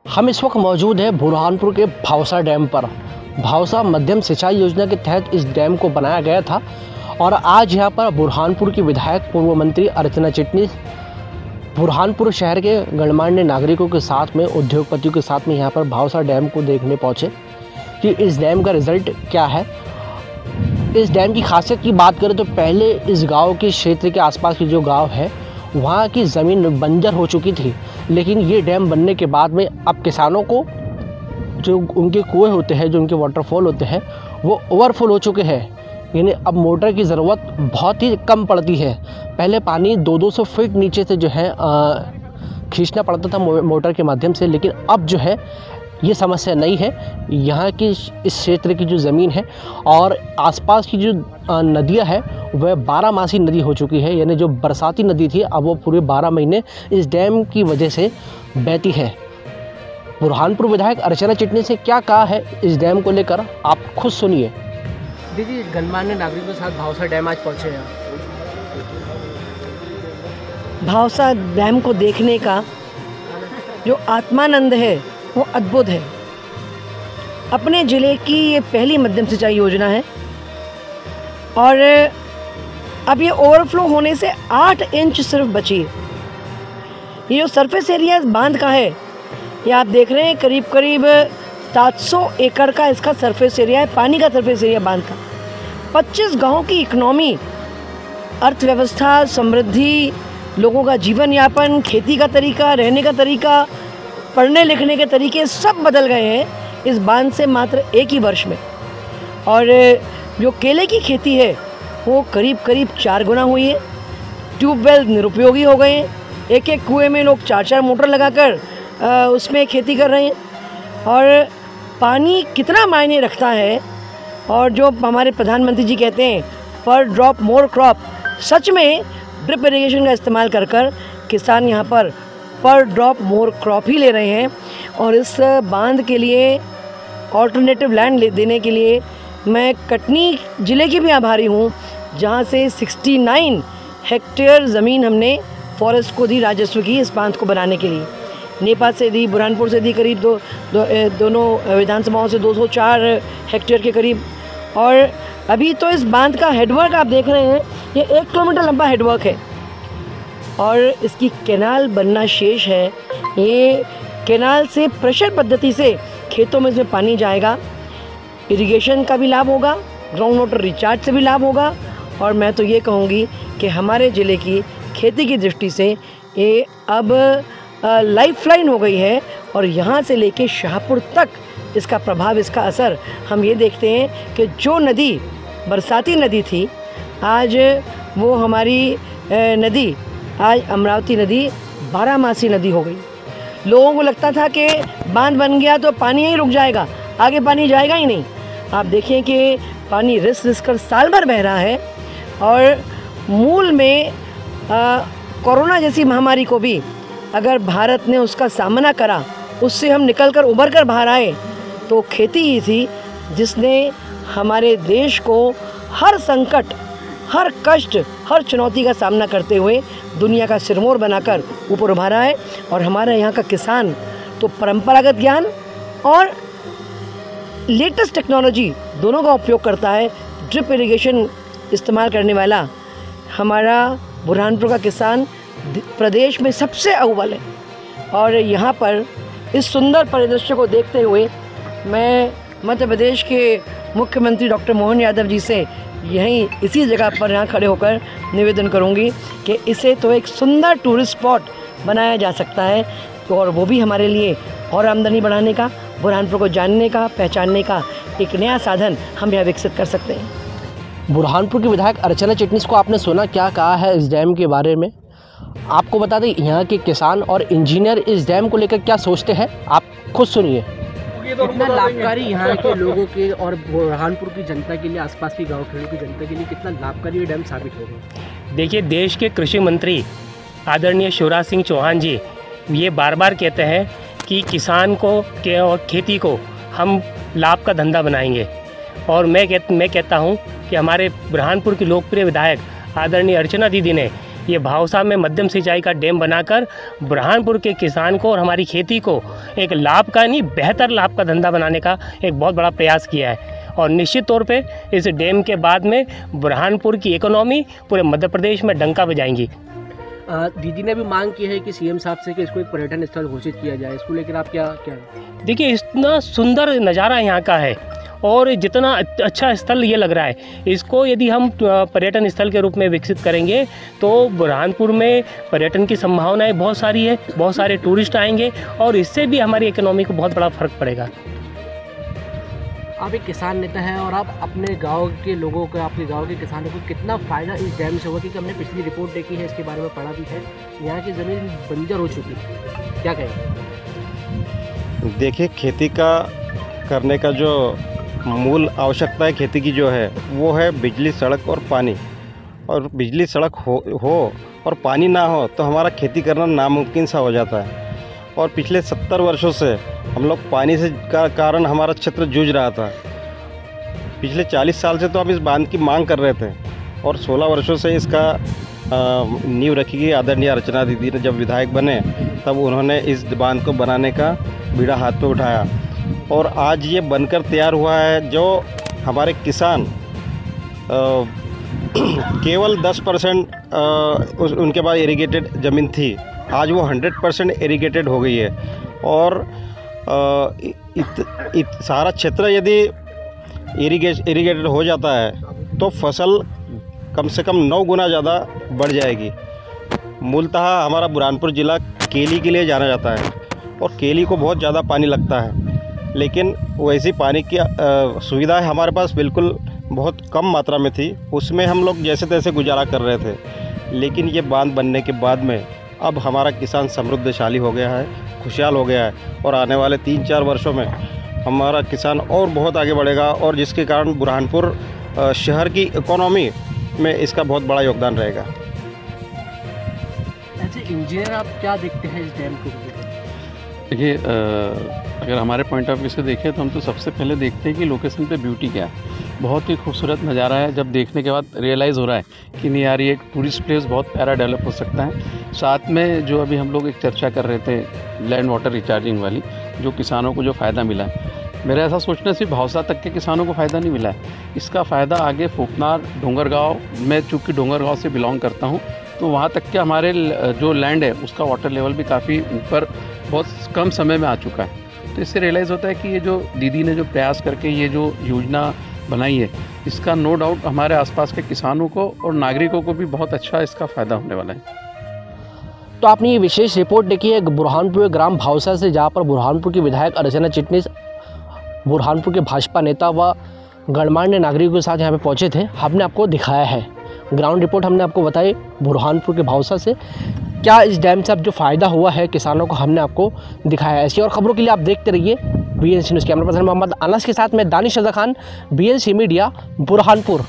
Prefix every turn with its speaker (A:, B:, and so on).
A: हम इस वक्त मौजूद हैं बुरहानपुर के भावसा डैम पर। भावसा मध्यम सिंचाई योजना के तहत इस डैम को बनाया गया था और आज यहाँ पर बुरहानपुर की विधायक पूर्व मंत्री अर्चना चिटनीस बुरहानपुर शहर के गणमान्य नागरिकों के साथ में, उद्योगपतियों के साथ में यहाँ पर भावसा डैम को देखने पहुँचे कि इस डैम का रिज़ल्ट क्या है। इस डैम की खासियत की बात करें तो पहले इस गांव के क्षेत्र के आसपास की जो गांव है वहाँ की ज़मीन बंजर हो चुकी थी, लेकिन ये डैम बनने के बाद में अब किसानों को जो उनके कुएं होते हैं, जो उनके वाटरफॉल होते हैं, वो ओवरफुल हो चुके हैं। यानी अब मोटर की ज़रूरत बहुत ही कम पड़ती है। पहले पानी 200-200 फीट नीचे से जो है खींचना पड़ता था मोटर के माध्यम से, लेकिन अब जो है ये समस्या नहीं है। यहाँ की इस क्षेत्र की जो ज़मीन है और आसपास की जो नदियाँ है वह 12 नदी हो चुकी है। यानी जो बरसाती नदी थी अब वो पूरे 12 महीने इस डैम की वजह से बहती है। बुरहानपुर विधायक अर्चना चिटनीस ने क्या कहा है इस डैम को लेकर, आप खुद सुनिए। दीदी, गणमान्य नागरिकों के साथ भावसा डैम आज पहुँचे हैं।
B: भावसा डैम को देखने का जो आत्मानंद है वो अद्भुत है। अपने ज़िले की ये पहली मध्यम सिंचाई योजना है और अब ये ओवरफ्लो होने से 8 इंच सिर्फ बची है। ये जो सरफेस एरिया बांध का है, ये आप देख रहे हैं, करीब करीब 700 एकड़ का इसका सरफेस एरिया है, पानी का सरफेस एरिया बांध का। 25 गाँव की इकनॉमी, अर्थव्यवस्था, समृद्धि, लोगों का जीवन यापन, खेती का तरीका, रहने का तरीका, पढ़ने लिखने के तरीके सब बदल गए हैं इस बांध से मात्र एक ही वर्ष में। और जो केले की खेती है वो करीब करीब 4 गुना हुई है। ट्यूबवेल निरुपयोगी हो गए हैं, एक एक कुएं में लोग 4-4 मोटर लगाकर उसमें खेती कर रहे हैं। और पानी कितना मायने रखता है, और जो हमारे प्रधानमंत्री जी कहते हैं पर ड्रॉप मोर क्रॉप, सच में ड्रिप इरिगेशन का इस्तेमाल कर कर किसान यहाँ पर ड्रॉप मोर क्रॉप ही ले रहे हैं। और इस बांध के लिए ऑल्टरनेटिव लैंड देने के लिए मैं कटनी ज़िले की भी आभारी हूँ, जहाँ से 69 हेक्टेयर ज़मीन हमने फॉरेस्ट को दी, राजस्व की, इस बांध को बनाने के लिए। नेपाल से दी, बुरहानपुर से दी, करीब दोनों विधानसभाओं से 204 हेक्टेयर के करीब। और अभी तो इस बांध का हेडवर्क आप देख रहे हैं, ये 1 किलोमीटर लंबा हेडवर्क है और इसकी कैनाल बनना शेष है। ये कैनाल से प्रेशर पद्धति से खेतों में इसमें पानी जाएगा, इरिगेशन का भी लाभ होगा, ग्राउंड वाटर रिचार्ज से भी लाभ होगा। और मैं तो ये कहूँगी कि हमारे ज़िले की खेती की दृष्टि से ये अब लाइफलाइन हो गई है और यहाँ से लेके शाहपुर तक इसका प्रभाव, इसका असर हम ये देखते हैं कि जो नदी बरसाती नदी थी, आज वो हमारी नदी, आज अमरावती नदी 12 नदी हो गई। लोगों को लगता था कि बांध बन गया तो पानी यहीं रुक जाएगा, आगे पानी जाएगा ही नहीं। आप देखिए कि पानी रिस रिस कर साल भर बह रहा है। और मूल में कोरोना जैसी महामारी को भी अगर भारत ने उसका सामना करा, उससे हम निकल कर उभर कर बाहर आए, तो खेती ही थी जिसने हमारे देश को हर संकट, हर कष्ट, हर चुनौती का सामना करते हुए दुनिया का सिरमौर बनाकर ऊपर उभारा है। और हमारे यहाँ का किसान तो परंपरागत ज्ञान और लेटेस्ट टेक्नोलॉजी दोनों का उपयोग करता है। ड्रिप इरिगेशन इस्तेमाल करने वाला हमारा बुरहानपुर का किसान प्रदेश में सबसे अव्वल है। और यहाँ पर इस सुंदर परिदृश्य को देखते हुए मैं मध्य प्रदेश के मुख्यमंत्री डॉक्टर मोहन यादव जी से यहीं इसी जगह पर यहाँ खड़े होकर निवेदन करूँगी कि इसे तो एक सुंदर टूरिस्ट स्पॉट बनाया जा सकता है, तो और वो भी हमारे लिए और आमदनी बढ़ाने का, बुरहानपुर को जानने का, पहचानने का एक नया साधन हम यहाँ विकसित कर सकते हैं।
A: बुरहानपुर की विधायक अर्चना चिटनीस को आपने सुना क्या कहा है इस डैम के बारे में। आपको बता दें यहाँ के किसान और इंजीनियर इस डैम को लेकर क्या सोचते हैं, आप खुद सुनिए। कितना लाभकारी यहाँ के लोगों के और बुरहानपुर की जनता के लिए, आसपास की गाँव खेड़ों की जनता के लिए कितना लाभकारी ये डैम साबित होगा।
C: देखिए, देश के कृषि मंत्री आदरणीय शिवराज सिंह चौहान जी ये बार बार कहते हैं कि किसान को और खेती को हम लाभ का धंधा बनाएंगे। और मैं कहता हूँ कि हमारे बुरहानपुर की लोकप्रिय विधायक आदरणीय अर्चना दीदी ने ये भावसा में मध्यम सिंचाई का डैम बनाकर बुरहानपुर के किसान को और हमारी खेती को एक लाभ का नहीं, बेहतर लाभ का धंधा बनाने का एक बहुत बड़ा प्रयास किया है। और निश्चित तौर पे इस डैम के बाद में बुरहानपुर की इकोनॉमी पूरे मध्य प्रदेश में डंका बजाएंगी।
A: दीदी ने भी मांग की है कि सीएम साहब से कि इसको एक पर्यटन स्थल घोषित किया जाए, इसको लेकर आप क्या
C: देखिए, इतना सुंदर नज़ारा यहाँ का है और जितना अच्छा स्थल ये लग रहा है, इसको यदि हम पर्यटन स्थल के रूप में विकसित करेंगे तो बुरहानपुर में पर्यटन की संभावनाएं बहुत सारी है, बहुत सारे टूरिस्ट आएंगे और इससे भी हमारी इकोनॉमी को बहुत बड़ा फर्क पड़ेगा।
A: आप एक किसान नेता हैं और आप अपने गांव के लोगों को, आपके गांव के किसानों को कितना फ़ायदा इस डैम से होगा, क्योंकि हमने पिछली रिपोर्ट देखी है, इसके बारे में पढ़ा भी है, यहाँ की ज़मीन बंजर हो चुकी है, क्या कहें?
D: देखिए, खेती का करने का जो मूल आवश्यकता है खेती की जो है वो है बिजली, सड़क और पानी। और बिजली सड़क हो और पानी ना हो तो हमारा खेती करना नामुमकिन सा हो जाता है। और पिछले 70 वर्षों से हम लोग पानी से का कारण हमारा क्षेत्र जूझ रहा था। पिछले 40 साल से तो हम इस बांध की मांग कर रहे थे और 16 वर्षों से इसका नींव रखी गई। आदरणीय अर्चना दीदी ने जब विधायक बने तब उन्होंने इस बांध को बनाने का बीड़ा हाथ पे उठाया और आज ये बनकर तैयार हुआ है। जो हमारे किसान केवल 10% उनके पास इरिगेटेड ज़मीन थी, आज वो 100% इरिगेटेड हो गई है। और सारा क्षेत्र यदि इरिगेटेड हो जाता है तो फसल कम से कम 9 गुना ज़्यादा बढ़ जाएगी। मूलतः हमारा बुरहानपुर ज़िला केली के लिए जाना जाता है और केली को बहुत ज़्यादा पानी लगता है, लेकिन वैसी पानी की सुविधा हमारे पास बिल्कुल बहुत कम मात्रा में थी। उसमें हम लोग जैसे तैसे गुजारा कर रहे थे, लेकिन ये बांध बनने के बाद में अब हमारा किसान समृद्धशाली हो गया है, खुशहाल हो गया है और आने वाले 3-4 वर्षों में हमारा किसान और बहुत आगे बढ़ेगा और जिसके कारण बुरहानपुर शहर की इकोनॉमी में इसका बहुत बड़ा योगदान रहेगा।
A: ऐसे इंजीनियर आप क्या देखते हैं इस डैम को?
E: देखिए, अगर हमारे पॉइंट ऑफ व्यू से देखें तो हम तो सबसे पहले देखते हैं कि लोकेशन पे ब्यूटी क्या है। बहुत ही खूबसूरत नज़ारा है, जब देखने के बाद रियलाइज़ हो रहा है कि नहीं यार, ये एक टूरिस्ट प्लेस बहुत प्यारा डेवलप हो सकता है। साथ में जो अभी हम लोग एक चर्चा कर रहे थे लैंड वाटर रिचार्जिंग वाली, जो किसानों को जो फ़ायदा मिला है, मेरा ऐसा सोचना सिर्फ भावसा तक के किसानों को फ़ायदा नहीं मिला है, इसका फ़ायदा आगे फोकनार, डोंगरगांव, मैं चूँकि डोंगरगांव से बिलोंग करता हूँ तो वहाँ तक के हमारे जो लैंड है उसका वाटर लेवल भी काफ़ी ऊपर बहुत कम समय में आ चुका है। तो इससे रियलाइज़ होता है कि ये जो दीदी ने जो प्रयास करके ये जो योजना बनाई है, इसका नो डाउट हमारे आसपास के किसानों को और नागरिकों को भी बहुत अच्छा इसका फ़ायदा होने वाला है।
A: तो आपने ये विशेष रिपोर्ट देखी है बुरहानपुर ग्राम भावसा से, जहाँ पर बुरहानपुर की विधायक अर्चना चिटनीस बुरहानपुर के भाजपा नेता व गणमान्य नागरिकों के साथ यहाँ पे पहुँचे थे। हमने आपको दिखाया है ग्राउंड रिपोर्ट, हमने आपको बताई बुरहानपुर के भावसा से क्या इस डैम से अब जो फ़ायदा हुआ है किसानों को, हमने आपको दिखाया है। ऐसी और खबरों के लिए आप देखते रहिए BNC news. Camera person Mohammad Anas के साथ मैं दानिश रज़ा खान, BNC मीडिया, बुरहानपुर।